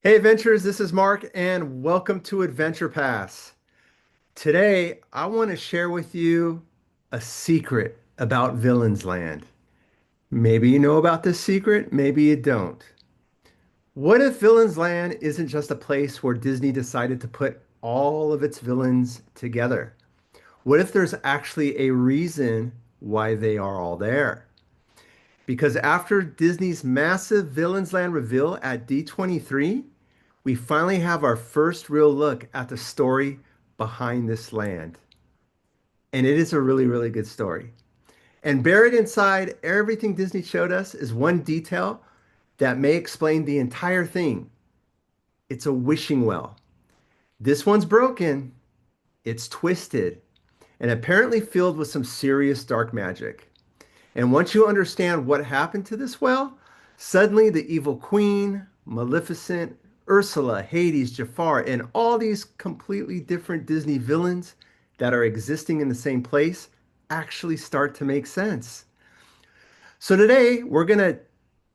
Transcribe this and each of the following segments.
Hey adventurers, this is Mark and welcome to Adventure Pass. Today, I want to share with you a secret about Villain's Land. Maybe you know about this secret, maybe you don't. What if Villain's Land isn't just a place where Disney decided to put all of its villains together? What if there's actually a reason why they are all there? Because after Disney's massive Villains Land reveal at D23, we finally have our first real look at the story behind this land. And it is a really, really good story. And buried inside everything Disney showed us is one detail that may explain the entire thing. It's a wishing well. This one's broken, it's twisted, and apparently filled with some serious dark magic. And once you understand what happened to this well, suddenly the evil queen, Maleficent, Ursula, Hades, Jafar, and all these completely different Disney villains that are existing in the same place actually start to make sense. So today we're going to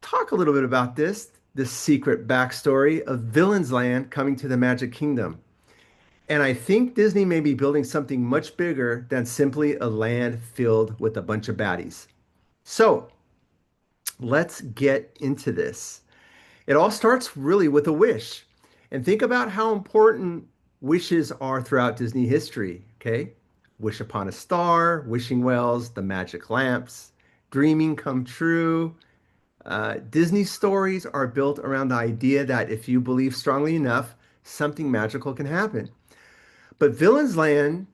talk a little bit about this secret backstory of Villains Land coming to the Magic Kingdom. And I think Disney may be building something much bigger than simply a land filled with a bunch of baddies. So let's get into this. It all starts really with a wish. And think about how important wishes are throughout Disney history, okay? Wish upon a star, wishing wells, the magic lamps, dreaming come true. Disney stories are built around the idea that if you believe strongly enough, something magical can happen. But Villain's Land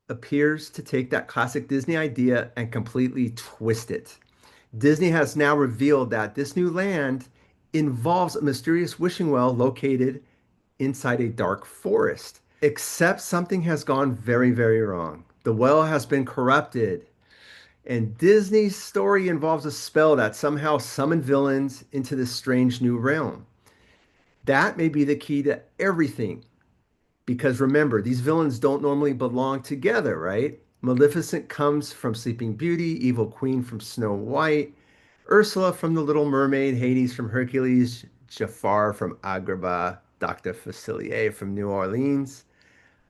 appears to take that classic Disney idea and completely twist it. Disney has now revealed that this new land involves a mysterious wishing well located inside a dark forest. Except something has gone very, very wrong. The well has been corrupted, and Disney's story involves a spell that somehow summoned villains into this strange new realm. That may be the key to everything, because remember, these villains don't normally belong together, right? Maleficent comes from Sleeping Beauty, Evil Queen from Snow White, Ursula from The Little Mermaid, Hades from Hercules, Jafar from Agrabah, Dr. Facilier from New Orleans.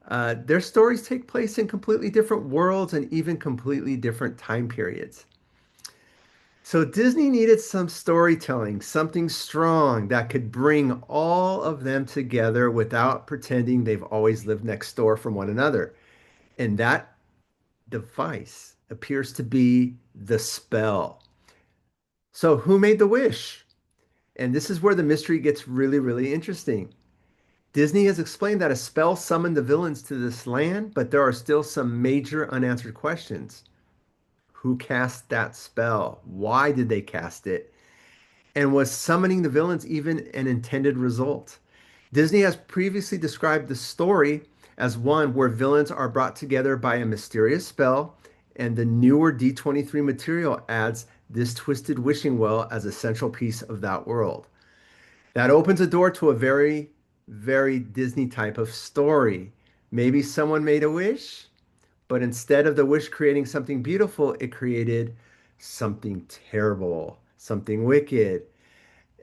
Their stories take place in completely different worlds and even completely different time periods. So Disney needed some storytelling, something strong that could bring all of them together without pretending they've always lived next door from one another. And that device appears to be the spell. So who made the wish? And this is where the mystery gets really, really interesting. Disney has explained that a spell summoned the villains to this land, but there are still some major unanswered questions. Who cast that spell? Why did they cast it? And was summoning the villains even an intended result? Disney has previously described the story as one where villains are brought together by a mysterious spell, and the newer D23 material adds this twisted wishing well as a central piece of that world. That opens a door to a very, very Disney type of story. Maybe someone made a wish, but instead of the wish creating something beautiful, it created something terrible, something wicked.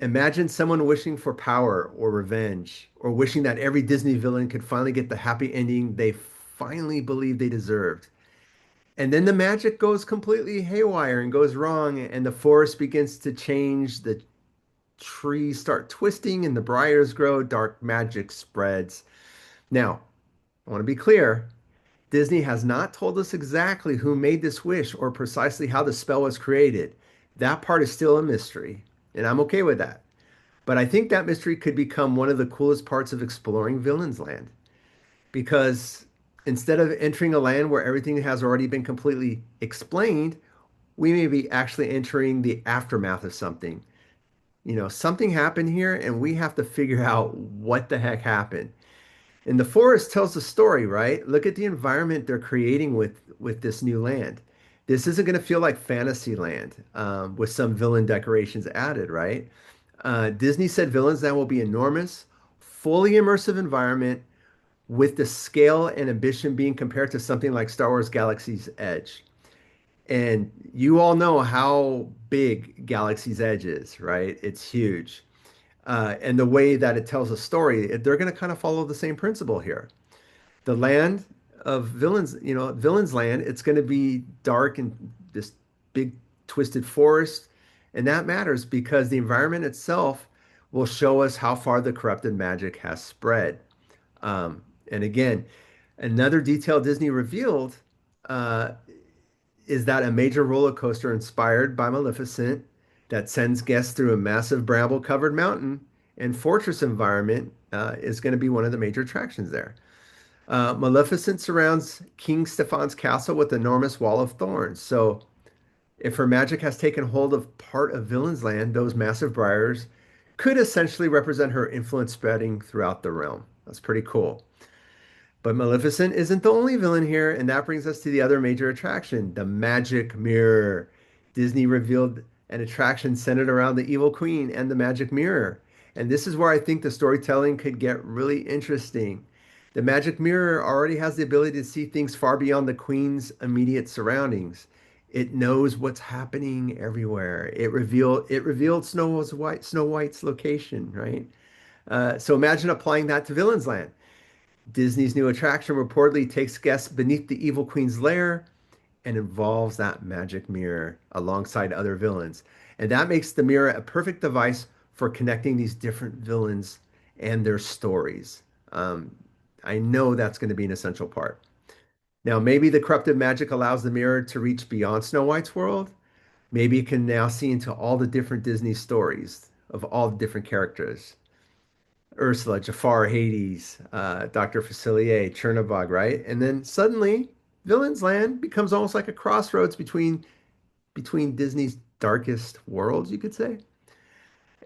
Imagine someone wishing for power or revenge, or wishing that every Disney villain could finally get the happy ending they finally believed they deserved. And then the magic goes completely haywire and goes wrong, and the forest begins to change, the trees start twisting, and the briars grow, dark magic spreads. Now, I want to be clear. Disney has not told us exactly who made this wish or precisely how the spell was created. That part is still a mystery, and I'm okay with that. But I think that mystery could become one of the coolest parts of exploring Villains Land because instead of entering a land where everything has already been completely explained, we may be actually entering the aftermath of something. You know, something happened here and we have to figure out what the heck happened. And the forest tells the story, right? Look at the environment they're creating with this new land. This isn't going to feel like Fantasyland with some villain decorations added, right? Disney said Villains Land will be enormous, fully immersive environment with the scale and ambition being compared to something like Star Wars Galaxy's Edge. And you all know how big Galaxy's Edge is, right? It's huge. And the way that it tells a story, they're going to kind of follow the same principle here. The land of villains, villains land, it's going to be dark and this big twisted forest. And that matters because the environment itself will show us how far the corrupted magic has spread. And again, another detail Disney revealed uh, is that a major roller coaster inspired by Maleficent that sends guests through a massive bramble-covered mountain and fortress environment is going to be one of the major attractions there. Maleficent surrounds King Stefan's castle with an enormous wall of thorns. So, if her magic has taken hold of part of Villain's Land, those massive briars could essentially represent her influence spreading throughout the realm. That's pretty cool. But Maleficent isn't the only villain here, and that brings us to the other major attraction, the Magic Mirror. Disney revealed an attraction centered around the Evil Queen and the Magic Mirror. And this is where I think the storytelling could get really interesting. The Magic Mirror already has the ability to see things far beyond the Queen's immediate surroundings. It knows what's happening everywhere. It revealed Snow White's location, right? So imagine applying that to Villain's Land. Disney's new attraction reportedly takes guests beneath the evil queen's lair and involves that magic mirror alongside other villains. And that makes the mirror a perfect device for connecting these different villains and their stories. Um, I know that's going to be an essential part. Now, maybe the corrupted magic allows the mirror to reach beyond Snow White's world. Maybe it can now see into all the different Disney stories of all the different characters. Ursula, Jafar, Hades, Dr. Facilier, Chernobog, right? And then suddenly, Villains Land becomes almost like a crossroads between Disney's darkest worlds, you could say.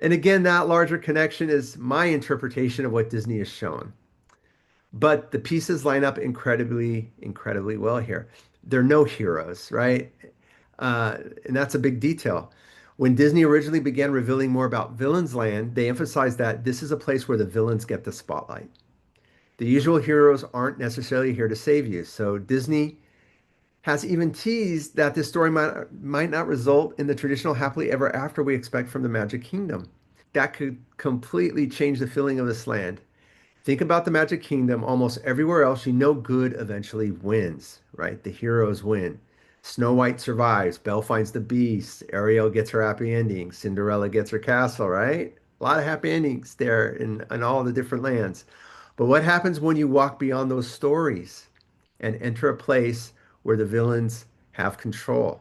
And again, that larger connection is my interpretation of what Disney has shown. But the pieces line up incredibly, incredibly well here. They're no heroes, right? And that's a big detail. When Disney originally began revealing more about Villains Land, they emphasized that this is a place where the villains get the spotlight. The usual heroes aren't necessarily here to save you. So Disney has even teased that this story might not result in the traditional happily ever after we expect from the Magic Kingdom. That could completely change the feeling of this land. Think about the Magic Kingdom. Almost everywhere else, you know good eventually wins, right? The heroes win. Snow White survives. Belle finds the beast. Ariel gets her happy ending. Cinderella gets her castle, right? A lot of happy endings there in all the different lands. But what happens when you walk beyond those stories and enter a place where the villains have control?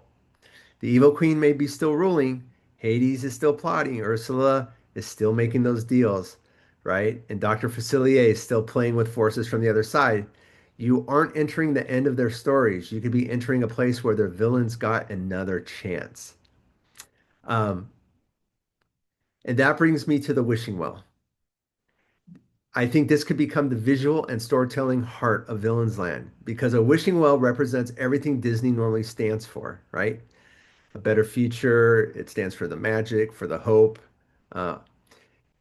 The evil queen may be still ruling. Hades is still plotting. Ursula is still making those deals, right? And Dr. Facilier is still playing with forces from the other side. You aren't entering the end of their stories. You could be entering a place where their villains got another chance. Um, and that brings me to the wishing well. I think this could become the visual and storytelling heart of Villains Land because a wishing well represents everything Disney normally stands for, right? A better future. It stands for the magic, for the hope. Uh,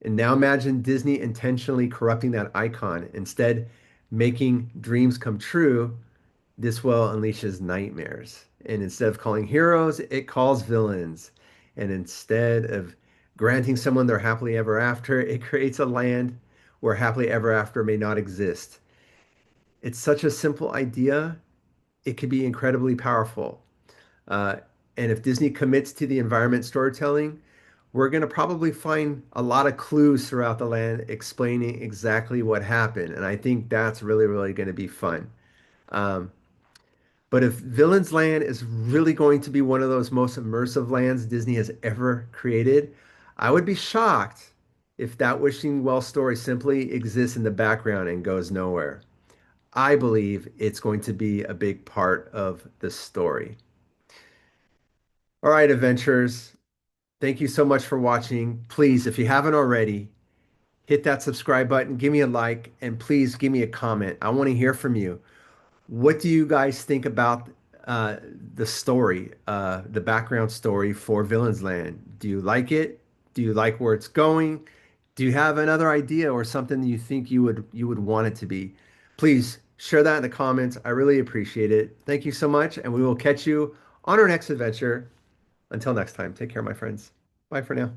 and now imagine Disney intentionally corrupting that icon, instead making dreams come true. This well unleashes nightmares. And instead of calling heroes, it calls villains. And instead of granting someone their happily ever after, it creates a land where happily ever after may not exist. It's such a simple idea, it could be incredibly powerful. Uh, and if Disney commits to the environment storytelling, we're going to probably find a lot of clues throughout the land explaining exactly what happened. And I think that's really, really going to be fun. Um, but if Villains Land is really going to be one of those most immersive lands Disney has ever created, I would be shocked if that wishing well story simply exists in the background and goes nowhere. I believe it's going to be a big part of the story. All right, adventurers, thank you so much for watching. Please, if you haven't already, hit that subscribe button, give me a like, and please give me a comment. I want to hear from you. What do you guys think about uh, the story, the background story for Villains Land? Do you like it? Do you like where it's going? Do you have another idea or something you think you would want it to be? Please share that in the comments. I really appreciate it. Thank you so much, and we will catch you on our next adventure. Until next time, take care, my friends. Bye for now.